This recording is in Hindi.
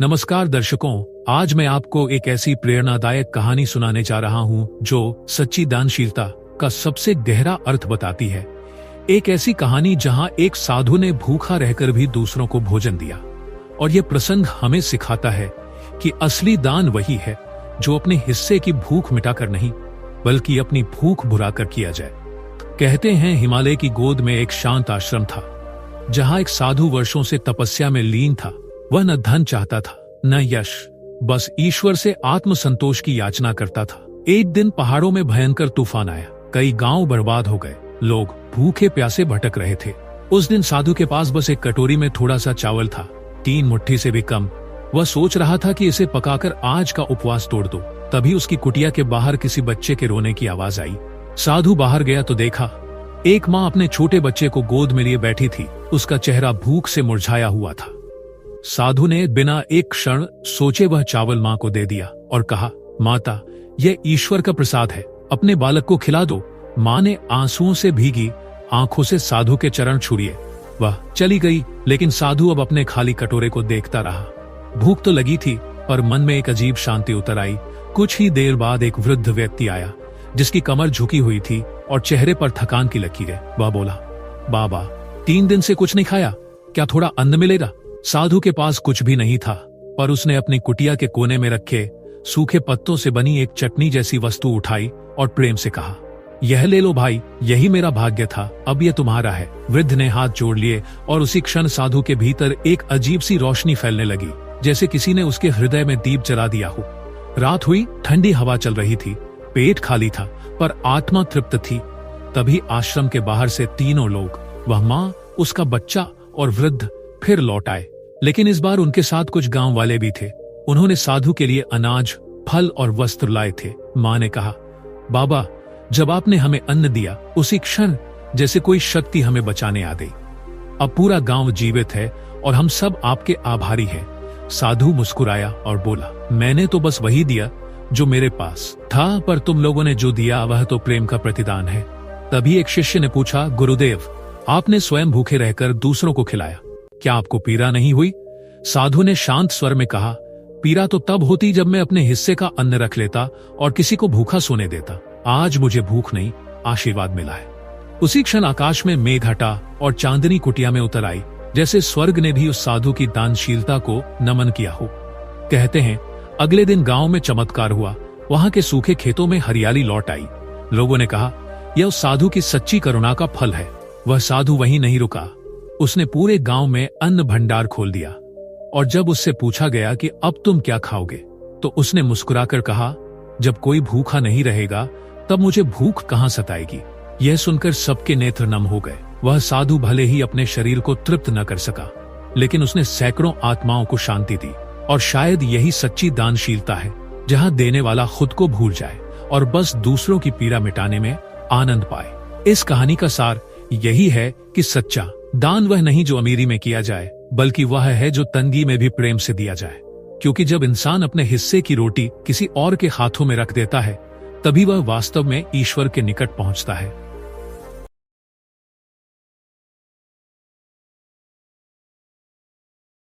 नमस्कार दर्शकों, आज मैं आपको एक ऐसी प्रेरणादायक कहानी सुनाने जा रहा हूं जो सच्ची दानशीलता का सबसे गहरा अर्थ बताती है। एक ऐसी कहानी जहां एक साधु ने भूखा रहकर भी दूसरों को भोजन दिया। और यह प्रसंग हमें सिखाता है कि असली दान वही है जो अपने हिस्से की भूख मिटाकर नहीं, बल्कि अपनी भूख भुलाकर किया जाए। कहते हैं हिमालय की गोद में एक शांत आश्रम था, जहां एक साधु वर्षों से तपस्या में लीन था। वह न धन चाहता था, न यश, बस ईश्वर से आत्म संतोष की याचना करता था। एक दिन पहाड़ों में भयंकर तूफान आया, कई गांव बर्बाद हो गए, लोग भूखे प्यासे भटक रहे थे। उस दिन साधु के पास बस एक कटोरी में थोड़ा सा चावल था, 3 मुट्ठी से भी कम। वह सोच रहा था कि इसे पकाकर आज का उपवास तोड़ दो। तभी उसकी कुटिया के बाहर किसी बच्चे के रोने की आवाज आई। साधु बाहर गया तो देखा एक माँ अपने छोटे बच्चे को गोद में लिए बैठी थी। उसका चेहरा भूख से मुरझाया हुआ था। साधु ने बिना एक क्षण सोचे वह चावल माँ को दे दिया और कहा, माता, यह ईश्वर का प्रसाद है, अपने बालक को खिला दो। माँ ने आंसुओं से भीगी आंखों से साधु के चरण छुए। वह चली गई, लेकिन साधु अब अपने खाली कटोरे को देखता रहा। भूख तो लगी थी, पर मन में एक अजीब शांति उतर आई। कुछ ही देर बाद एक वृद्ध व्यक्ति आया, जिसकी कमर झुकी हुई थी और चेहरे पर थकान की लकीरें। वह बोला, बाबा, 3 दिन से कुछ नहीं खाया, क्या थोड़ा अन्न मिलेगा? साधु के पास कुछ भी नहीं था, पर उसने अपनी कुटिया के कोने में रखे सूखे पत्तों से बनी एक चटनी जैसी वस्तु उठाई और प्रेम से कहा, यह ले लो भाई, यही मेरा भाग्य था, अब यह तुम्हारा है। वृद्ध ने हाथ जोड़ लिए और उसी क्षण साधु के भीतर एक अजीब सी रोशनी फैलने लगी, जैसे किसी ने उसके हृदय में दीप जला दिया हो। रात हुई, ठंडी हवा चल रही थी, पेट खाली था पर आत्मा तृप्त थी। तभी आश्रम के बाहर से तीनों लोग, वह माँ, उसका बच्चा और वृद्ध, फिर लौट आए। लेकिन इस बार उनके साथ कुछ गांव वाले भी थे। उन्होंने साधु के लिए अनाज, फल और वस्त्र लाए थे। माँ ने कहा, बाबा, जब आपने हमें अन्न दिया, उसी क्षण जैसे कोई शक्ति हमें बचाने आ गई। अब पूरा गांव जीवित है और हम सब आपके आभारी हैं। साधु मुस्कुराया और बोला, मैंने तो बस वही दिया जो मेरे पास था, पर तुम लोगों ने जो दिया वह तो प्रेम का प्रतिदान है। तभी एक शिष्य ने पूछा, गुरुदेव, आपने स्वयं भूखे रहकर दूसरों को खिलाया, क्या आपको पीड़ा नहीं हुई? साधु ने शांत स्वर में कहा, पीड़ा तो तब होती जब मैं अपने हिस्से का अन्न रख लेता और किसी को भूखा सोने देता। आज मुझे भूख नहीं, आशीर्वाद मिला है। उसी क्षण आकाश में मेघ हटा और चांदनी कुटिया में उतर आई, जैसे स्वर्ग ने भी उस साधु की दानशीलता को नमन किया हो। कहते हैं अगले दिन गांव में चमत्कार हुआ। वहां के सूखे खेतों में हरियाली लौट आई। लोगों ने कहा, यह उस साधु की सच्ची करुणा का फल है। वह साधु वहीं नहीं रुका, उसने पूरे गांव में अन्न भंडार खोल दिया। और जब उससे पूछा गया कि अब तुम क्या खाओगे, तो उसने मुस्कुराकर कहा, जब कोई भूखा नहीं रहेगा तब मुझे भूख कहां सताएगी। यह सुनकर सबके नेत्र नम हो गए। वह साधु भले ही अपने शरीर को तृप्त न कर सका, लेकिन उसने सैकड़ों आत्माओं को शांति दी। और शायद यही सच्ची दानशीलता है, जहां देने वाला खुद को भूल जाए और बस दूसरों की पीड़ा मिटाने में आनंद पाए। इस कहानी का सार यही है कि सच्चा दान वह नहीं जो अमीरी में किया जाए, बल्कि वह है जो तंगी में भी प्रेम से दिया जाए। क्योंकि जब इंसान अपने हिस्से की रोटी किसी और के हाथों में रख देता है, तभी वह वास्तव में ईश्वर के निकट पहुंचता है।